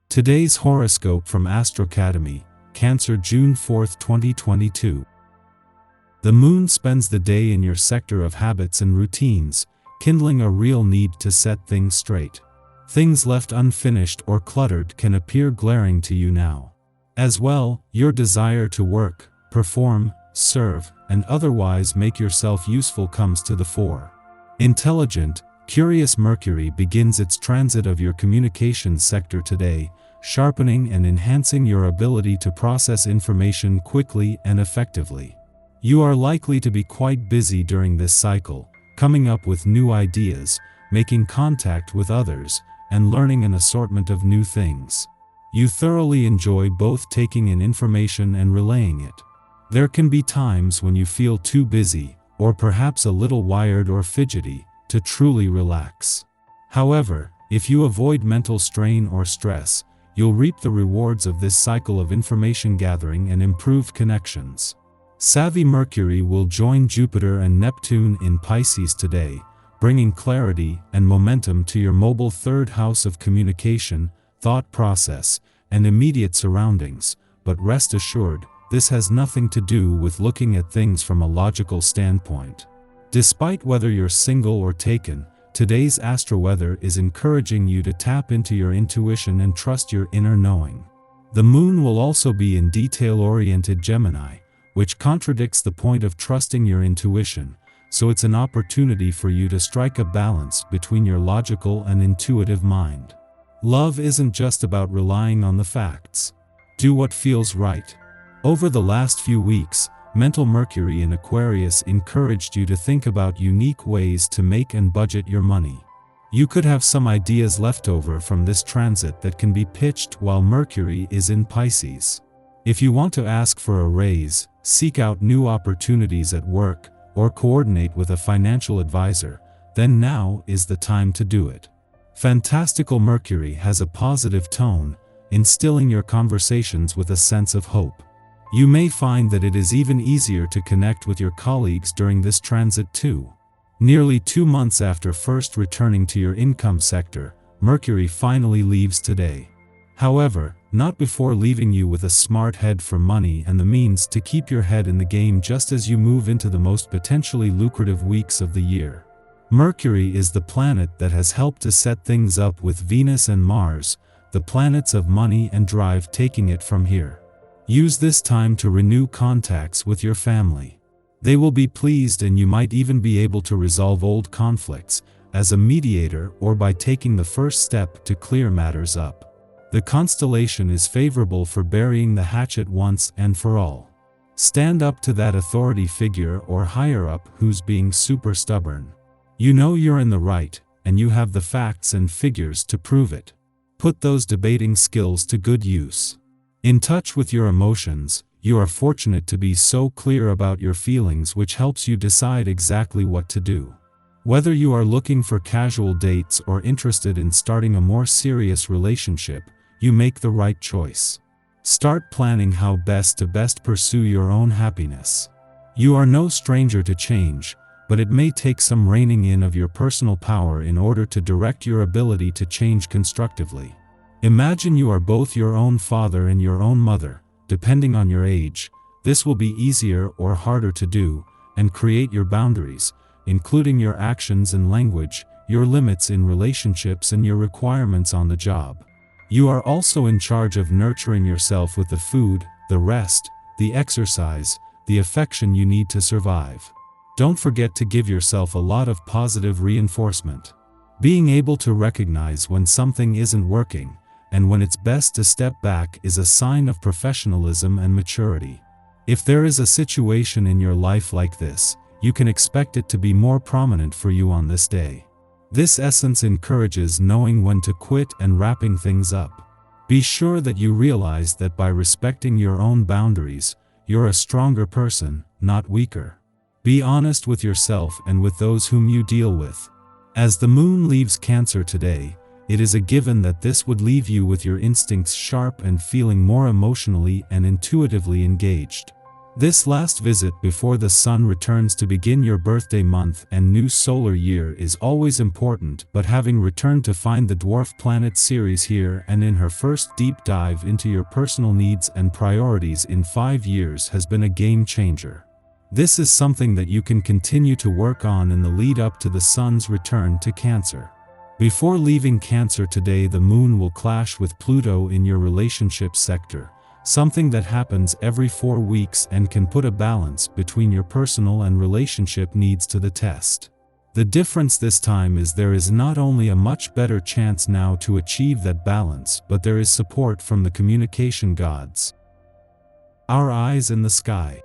Today's horoscope from Astrocademy, Cancer, June 4, 2022. The moon spends the day in your sector of habits and routines, kindling a real need to set things straight. Things left unfinished or cluttered can appear glaring to you now. As well, your desire to work, perform, serve, and otherwise make yourself useful comes to the fore. Intelligent, curious Mercury begins its transit of your communications sector today, sharpening and enhancing your ability to process information quickly and effectively. You are likely to be quite busy during this cycle, coming up with new ideas, making contact with others, and learning an assortment of new things. You thoroughly enjoy both taking in information and relaying it. There can be times when you feel too busy, or perhaps a little wired or fidgety, to truly relax. However, if you avoid mental strain or stress, you'll reap the rewards of this cycle of information gathering and improved connections. Savvy Mercury will join Jupiter and Neptune in Pisces today, bringing clarity and momentum to your mobile third house of communication, thought process, and immediate surroundings, but rest assured, this has nothing to do with looking at things from a logical standpoint. Despite whether you're single or taken, today's astroweather is encouraging you to tap into your intuition and trust your inner knowing. The moon will also be in detail-oriented Gemini, which contradicts the point of trusting your intuition, so it's an opportunity for you to strike a balance between your logical and intuitive mind. Love isn't just about relying on the facts. Do what feels right. Over the last few weeks, mental Mercury in Aquarius encouraged you to think about unique ways to make and budget your money. You could have some ideas left over from this transit that can be pitched while Mercury is in Pisces. If you want to ask for a raise, seek out new opportunities at work, or coordinate with a financial advisor, then now is the time to do it. Fantastical Mercury has a positive tone, instilling your conversations with a sense of hope. You may find that it is even easier to connect with your colleagues during this transit too. Nearly 2 months after first returning to your income sector, Mercury finally leaves today. However, not before leaving you with a smart head for money and the means to keep your head in the game just as you move into the most potentially lucrative weeks of the year. Mercury is the planet that has helped to set things up with Venus and Mars, the planets of money and drive, taking it from here. Use this time to renew contacts with your family. They will be pleased, and you might even be able to resolve old conflicts as a mediator or by taking the first step to clear matters up. The constellation is favorable for burying the hatchet once and for all. Stand up to that authority figure or higher up who's being super stubborn. You know you're in the right, and you have the facts and figures to prove it. Put those debating skills to good use. In touch with your emotions, you are fortunate to be so clear about your feelings, which helps you decide exactly what to do. Whether you are looking for casual dates or interested in starting a more serious relationship, you make the right choice. Start planning how best to pursue your own happiness. You are no stranger to change, but it may take some reining in of your personal power in order to direct your ability to change constructively. Imagine you are both your own father and your own mother, depending on your age. This will be easier or harder to do, and create your boundaries, including your actions and language, your limits in relationships and your requirements on the job. You are also in charge of nurturing yourself with the food, the rest, the exercise, the affection you need to survive. Don't forget to give yourself a lot of positive reinforcement. Being able to recognize when something isn't working, and when it's best to step back, is a sign of professionalism and maturity. If there is a situation in your life like this, you can expect it to be more prominent for you on this day. This essence encourages knowing when to quit and wrapping things up. Be sure that you realize that by respecting your own boundaries, you're a stronger person, not weaker. Be honest with yourself and with those whom you deal with. As the moon leaves Cancer today, it is a given that this would leave you with your instincts sharp and feeling more emotionally and intuitively engaged. This last visit before the sun returns to begin your birthday month and new solar year is always important, but having returned to find the dwarf planet Ceres here and in her first deep dive into your personal needs and priorities in 5 years has been a game changer. This is something that you can continue to work on in the lead up to the sun's return to Cancer. Before leaving Cancer today, the moon will clash with Pluto in your relationship sector, something that happens every 4 weeks and can put a balance between your personal and relationship needs to the test. The difference this time is there is not only a much better chance now to achieve that balance, but there is support from the communication gods. Our eyes in the sky.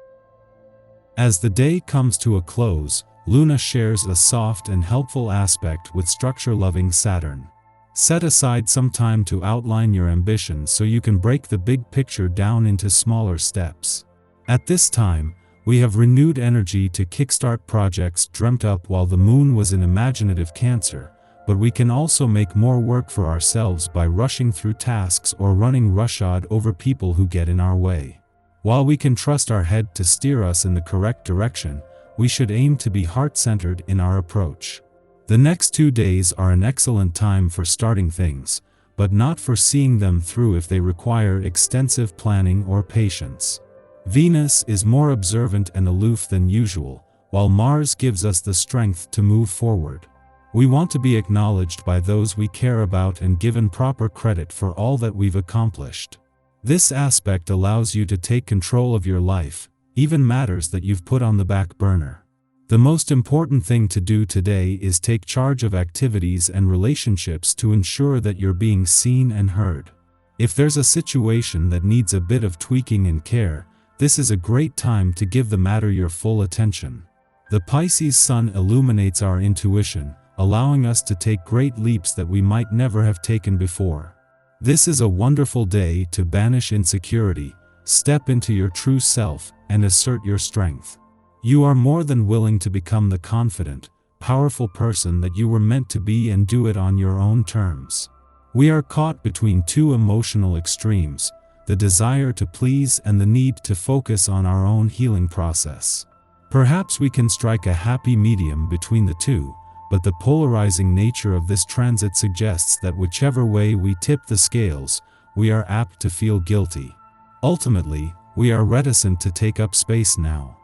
As the day comes to a close, Luna shares a soft and helpful aspect with structure-loving Saturn. Set aside some time to outline your ambitions so you can break the big picture down into smaller steps. At this time, we have renewed energy to kickstart projects dreamt up while the moon was in imaginative Cancer, but we can also make more work for ourselves by rushing through tasks or running roughshod over people who get in our way. While we can trust our head to steer us in the correct direction, we should aim to be heart-centered in our approach. The next 2 days are an excellent time for starting things, but not for seeing them through if they require extensive planning or patience. Venus is more observant and aloof than usual, while Mars gives us the strength to move forward. We want to be acknowledged by those we care about and given proper credit for all that we've accomplished. This aspect allows you to take control of your life, even matters that you've put on the back burner. The most important thing to do today is take charge of activities and relationships to ensure that you're being seen and heard. If there's a situation that needs a bit of tweaking and care, this is a great time to give the matter your full attention. The Pisces sun illuminates our intuition, allowing us to take great leaps that we might never have taken before. This is a wonderful day to banish insecurity, step into your true self, and assert your strength. You are more than willing to become the confident, powerful person that you were meant to be and do it on your own terms. We are caught between 2 emotional extremes, the desire to please and the need to focus on our own healing process. Perhaps we can strike a happy medium between the 2, but the polarizing nature of this transit suggests that whichever way we tip the scales, we are apt to feel guilty. Ultimately, we are reticent to take up space now.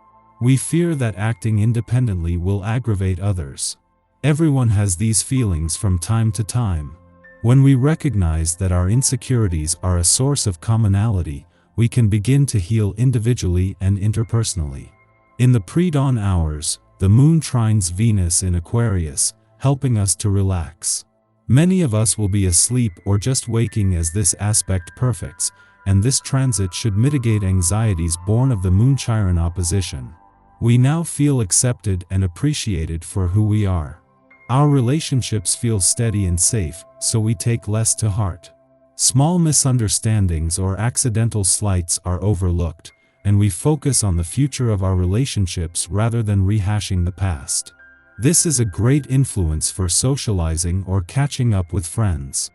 We fear that acting independently will aggravate others. Everyone has these feelings from time to time. When we recognize that our insecurities are a source of commonality, we can begin to heal individually and interpersonally. In the pre-dawn hours, the moon trines Venus in Aquarius, helping us to relax. Many of us will be asleep or just waking as this aspect perfects, and this transit should mitigate anxieties born of the Moon-Chiron opposition. We now feel accepted and appreciated for who we are. Our relationships feel steady and safe, so we take less to heart. Small misunderstandings or accidental slights are overlooked, and we focus on the future of our relationships rather than rehashing the past. This is a great influence for socializing or catching up with friends.